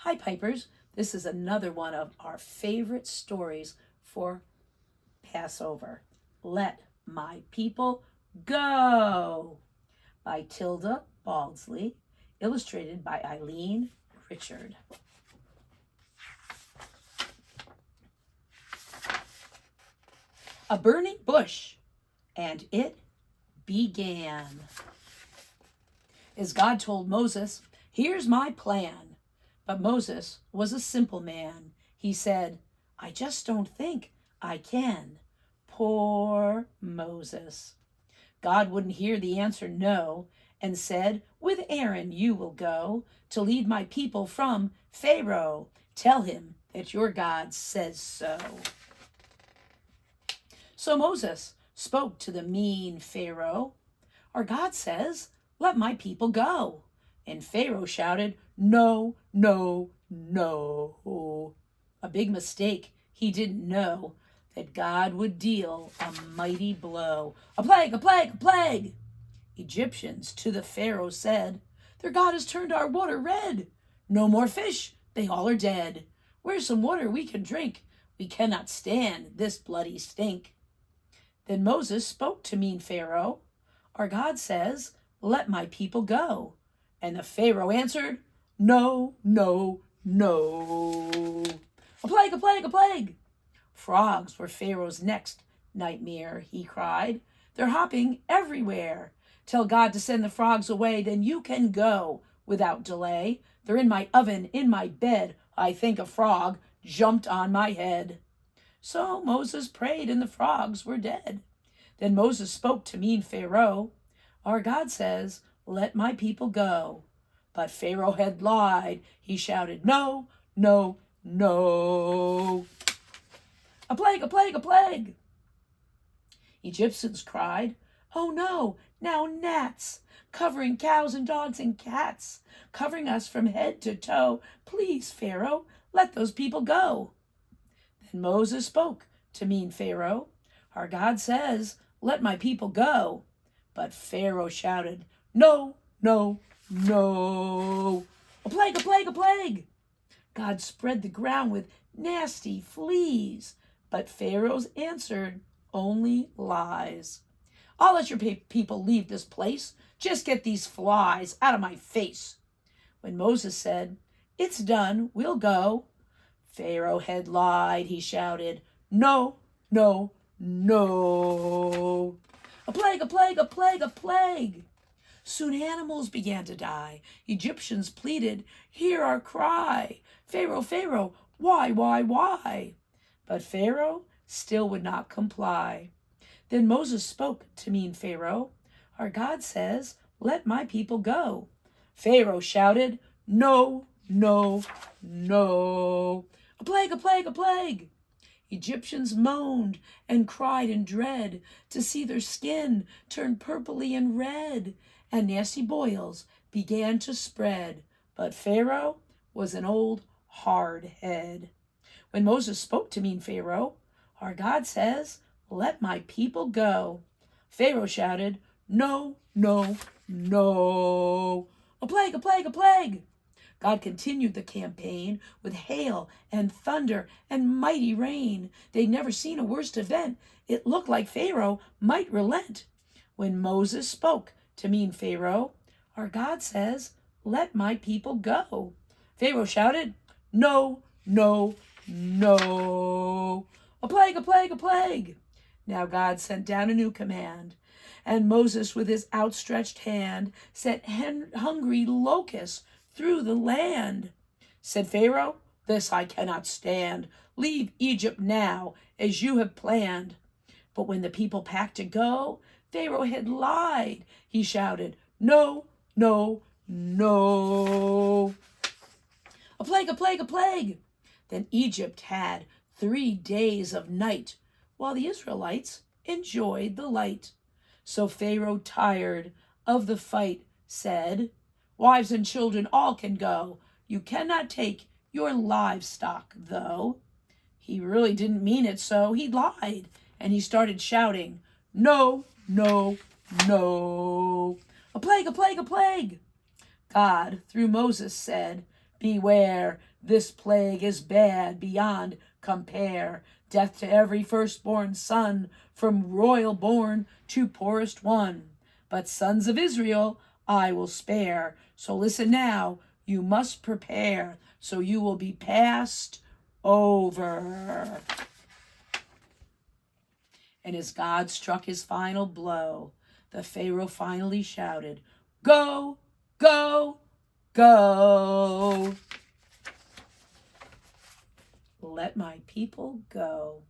Hi, Pipers. This is another one of our favorite stories for Passover. Let My People Go by Tilda Balsley, illustrated by Ilene Richard. A burning bush, and it began. As God told Moses, "Here's my plan." But Moses was a simple man. He said, "I just don't think I can." Poor Moses. God wouldn't hear the answer no, and said, "With Aaron you will go to lead my people from Pharaoh. Tell him that your God says so." So Moses spoke to the mean Pharaoh. "Our God says, let my people go." And Pharaoh shouted, "No, no, no." A big mistake. He didn't know that God would deal a mighty blow. "A plague, a plague, a plague." Egyptians to the Pharaoh said, "Their God has turned our water red. No more fish, they all are dead. Where's some water we can drink? We cannot stand this bloody stink." Then Moses spoke to mean Pharaoh. "Our God says, let my people go." And the Pharaoh answered, "No, no, no." "A plague, a plague, a plague." Frogs were Pharaoh's next nightmare, he cried. "They're hopping everywhere. Tell God to send the frogs away, then you can go without delay. They're in my oven, in my bed. I think a frog jumped on my head." So Moses prayed, and the frogs were dead. Then Moses spoke to mean Pharaoh. "Our God says, let my people go." But Pharaoh had lied. He shouted, "No, no, no." "A plague, a plague, a plague." Egyptians cried, "Oh no, now gnats, covering cows and dogs and cats, covering us from head to toe. Please, Pharaoh, let those people go." Then Moses spoke to mean Pharaoh. "Our God says, let my people go." But Pharaoh shouted, "No, no, no." "A plague, a plague, a plague." God spread the ground with nasty fleas. But Pharaoh's answered only lies. "I'll let your people leave this place. Just get these flies out of my face." When Moses said, "It's done, we'll go," Pharaoh had lied. He shouted, "No, no, no." "A plague, a plague, a plague, a plague." Soon animals began to die. Egyptians pleaded, "Hear our cry. Pharaoh, Pharaoh, why, why?" But Pharaoh still would not comply. Then Moses spoke to mean Pharaoh. "Our God says, let my people go." Pharaoh shouted, "No, no, no." "A plague, a plague, a plague." Egyptians moaned and cried in dread to see their skin turn purply and red, and nasty boils began to spread. But Pharaoh was an old hard head. When Moses spoke to mean Pharaoh, "Our God says, let my people go." Pharaoh shouted, "No, no, no." "A plague, a plague, a plague." God continued the campaign with hail and thunder and mighty rain. They'd never seen a worse event. It looked like Pharaoh might relent. When Moses spoke to mean Pharaoh, "Our God says, let my people go." Pharaoh shouted, "No, no, no." "A plague, a plague, a plague." Now God sent down a new command, and Moses with his outstretched hand sent hungry locusts through the land. Said Pharaoh, "This I cannot stand. Leave Egypt now, as you have planned." But when the people packed to go, Pharaoh had lied. He shouted, "No, no, no." "A plague, a plague, a plague." Then Egypt had 3 days of night, while the Israelites enjoyed the light. So Pharaoh, tired of the fight, said, "Wives and children all can go. You cannot take your livestock, though." He really didn't mean it, so he lied, and he started shouting, "No, no, no." "A plague, a plague, a plague." God, through Moses, said, "Beware, This plague is bad beyond compare. Death to every firstborn son, from royal born to poorest one. But sons of Israel I will spare. So listen now, you must prepare, so you will be passed over. And as God struck his final blow, the Pharaoh finally shouted, "Go, go, go. Let my people go."